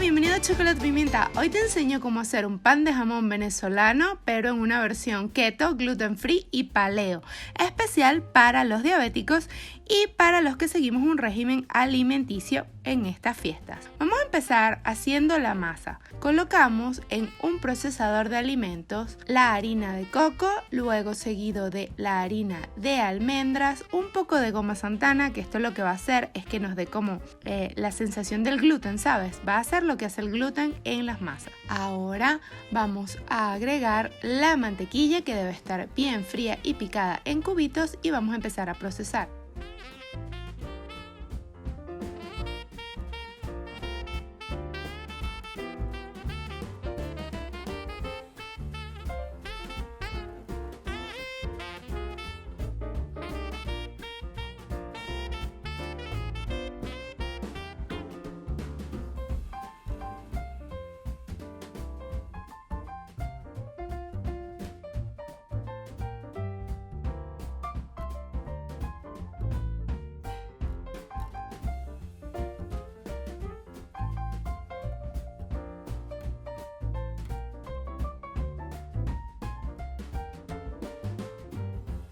bienvenido a Chocolate Pimienta. Hoy te enseño cómo hacer un pan de jamón venezolano, pero en una versión keto, gluten free y paleo, especial para los diabéticos y para los que seguimos un régimen alimenticio en estas fiestas. Vamos a empezar haciendo la masa. Colocamos en un procesador de alimentos la harina de coco, luego seguido de la harina de almendras, un poco de goma santana, que esto lo que va a hacer es que nos dé como la sensación del gluten, ¿sabes? Va a hacer lo que hace el gluten en las masas. Ahora vamos a agregar la mantequilla, que debe estar bien fría y picada en cubitos, y vamos a empezar a procesar.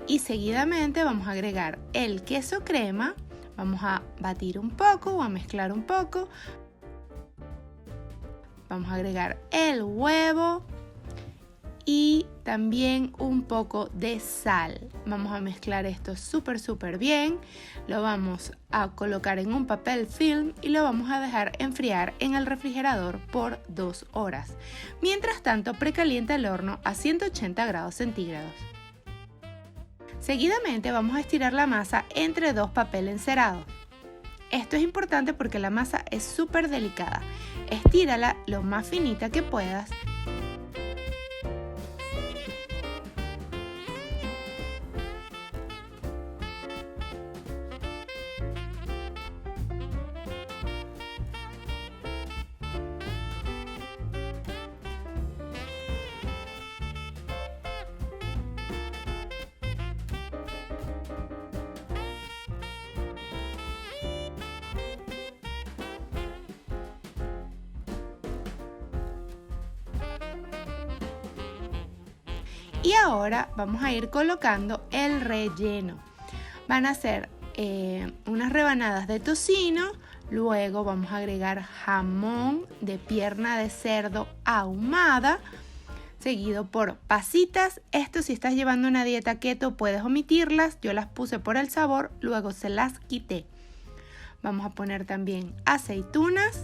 Y seguidamente vamos a agregar el queso crema, vamos a batir un poco o a mezclar un poco, vamos a agregar el huevo y también un poco de sal. Vamos a mezclar esto súper bien, lo vamos a colocar en un papel film y lo vamos a dejar enfriar en el refrigerador por 2 horas. Mientras tanto, precalienta el horno a 180 grados centígrados. Seguidamente vamos a estirar la masa entre 2 papeles encerados. Esto es importante porque la masa es súper delicada. Estírala lo más finita que puedas. Y ahora vamos a ir colocando el relleno. Van a ser unas rebanadas de tocino, luego vamos a agregar jamón de pierna de cerdo ahumada, seguido por pasitas. Esto, si estás llevando una dieta keto, puedes omitirlas. Yo las puse por el sabor, luego se las quité. Vamos a poner también aceitunas.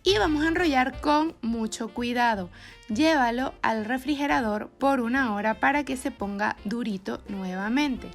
Y vamos a enrollar con mucho cuidado. Llévalo al refrigerador por 1 hora para que se ponga durito nuevamente.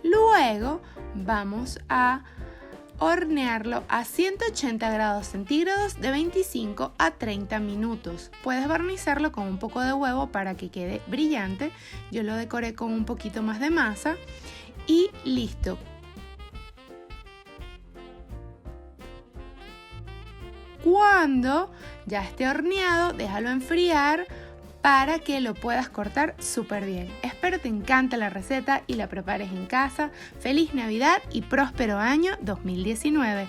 Luego vamos a hornearlo a 180 grados centígrados de 25 a 30 minutos. Puedes barnizarlo con un poco de huevo para que quede brillante. Yo lo decoré con un poquito más de masa y listo. Cuando ya esté horneado, déjalo enfriar para que lo puedas cortar súper bien. Espero te encante la receta y la prepares en casa. Feliz Navidad y próspero año 2019.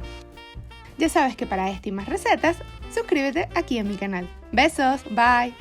Ya sabes que para esta y más recetas, suscríbete aquí en mi canal. Besos, bye.